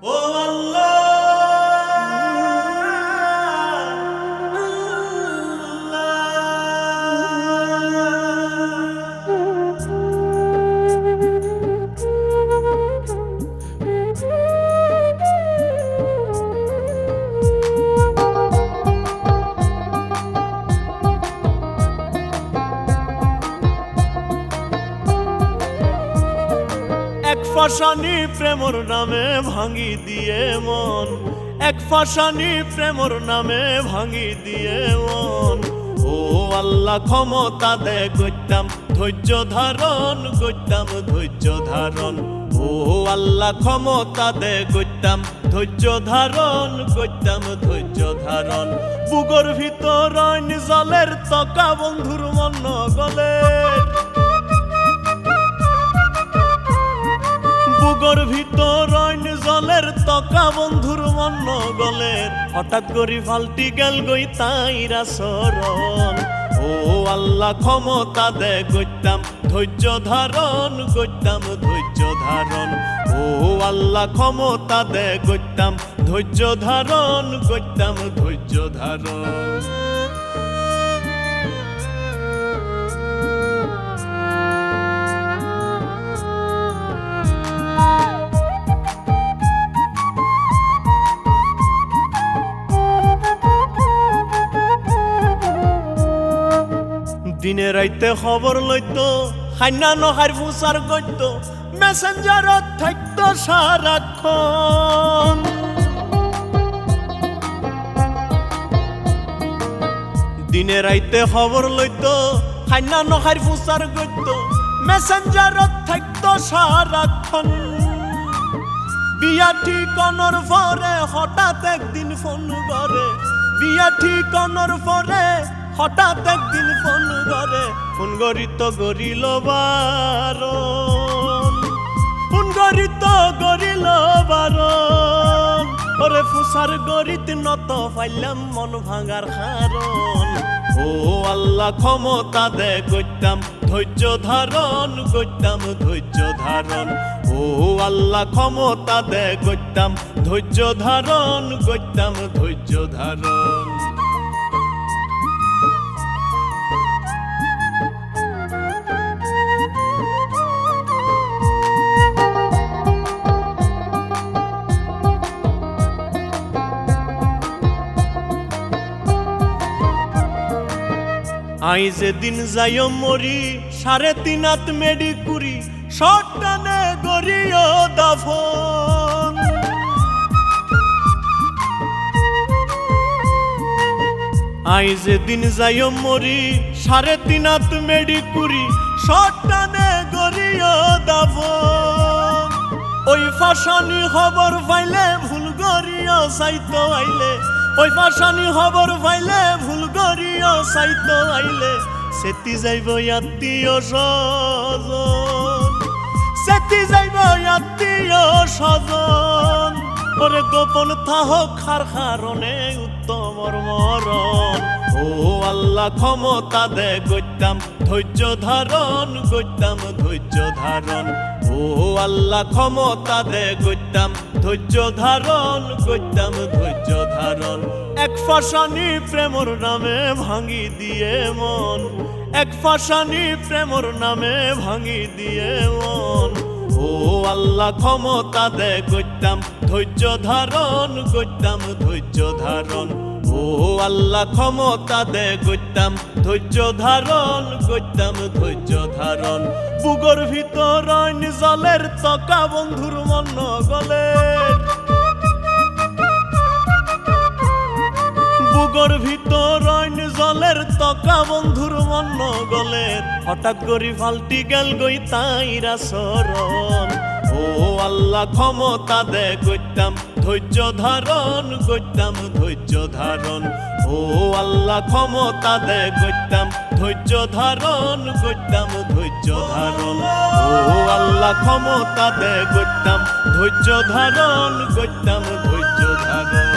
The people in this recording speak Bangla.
ও আল্লাহ এক ফাসানি প্রেমর নামে ভাঙি দিয়ে মন, এক ফাসানি প্রেমর নামে ভাঙি দিয়ে মন। ও আল্লাহ ক্ষমতা দে গইতাম ধৈর্য ধারণ, গইতাম ধৈর্য ধারণ। ও আল্লাহ ক্ষমতা দে গইতাম ধৈর্য ধারণ, গইতাম ধৈর্য ধারণ। বুগর ভিতর জলের তকা বন্ধুর মন গলে, বুগর ভিতর জলের তকা বন্ধুর মন গলের। হঠাৎ করি ফাল্টি গেল গই তাইরা সরণ। ও আল্লাহ ক্ষমতা দে গইতাম ধৈর্য ধারণ, গইতাম ধৈর্য ধারণ। ও আল্লাহ ক্ষমতা দে গইতাম ধৈর্য ধারণ, গইতাম ধৈর্য ধারণ। দিনে রাইতে খবর লইতো খাইনা নহার ফুসার গইত, মেসেঞ্জারত থাকতো সারাক্ষণ। দিনে রাইতে খবর লইতো খাইনা নহার ফুসার গইত, মেসেঞ্জারত থাকতো সারাক্ষণ। বিয়া ঠিকানোর পরে হঠাৎ একদিন ফোন করে, বিয়া ঠিকানোর পরে হঠাৎ একদিন ফোন করে। ফোন গরিত গরিল বারণ, ফোন গরিত গরিল বারণ। ওরে ফুসার গরিত নত পাইলাম মন ভাঙার কারণ। ও আল্লাহ ক্ষমতা দে গইতাম ধৈর্য ধারণ, গইতাম ধৈর্য ধারণ। ও আল্লাহ ক্ষমতা দে গইতাম ধৈর্য ধারণ, গইতাম ধৈর্য ধারণ। আই যেদিন যাইও মরি 3.5 হাত মেডি কুরি, শটানে গরিও দাফন। আই যেদিন যাইও মরি 3.5 হাত মেডি কুরি, শটানে গরিও দাফন। ওই ফাসানি খবর পাইলে ভুল গরিও চাইতো আইলে, ওই ফাসানি খবর পাইলে ভুল গরিও চাইতো আইলে। সেতি যাইব আত্মীয় স্বজন, সেতি যাইব আত্মীয় স্বজন। ওরে গোপন থাহক খার কারণে উত্তমর মরণ। ও আল্লাহ ক্ষমতা দে গইতাম ধৈর্য ধারণ, গইতাম ধৈর্য ধারণ। ও আল্লাহ ক্ষমতা দে গইতাম ধৈর্য ধারণ, গইতাম ধৈর্য ধারণ। এক ফাসানি প্রেমর নামে ভাঙি দিয়ে মন, এক ফাসানি প্রেমর নামে ভাঙি দিয়ে মন। ও আল্লাহ ক্ষমতা দে গইতাম ধৈর্য ধারণ, গইতাম ধৈর্য ধারণ। ও আল্লাহ ক্ষমতা দে গইতাম ধৈর্য ধারণ, গইতাম ধৈর্য ধারণ। বুগর ভিতর জলের তকা বন্ধুর মন গলের, বুগর ভিতর জলের তকা বন্ধুর মন গলের। হঠাৎ করি ফাল্টি গেল গই তাইরা সরণ। ও আল্লাহ ক্ষমতা দে গইতাম ধৈর্য ধারণ, গইতাম ধৈর্য ধারণ। ও আল্লাহ ক্ষমতা দে গইতাম ধৈর্য ধারণ, গইতাম ধৈর্য ধারণ। ও আল্লাহ ক্ষমতা দে গইতাম ধৈর্য ধারণ, গইতাম ধৈর্য ধারণ।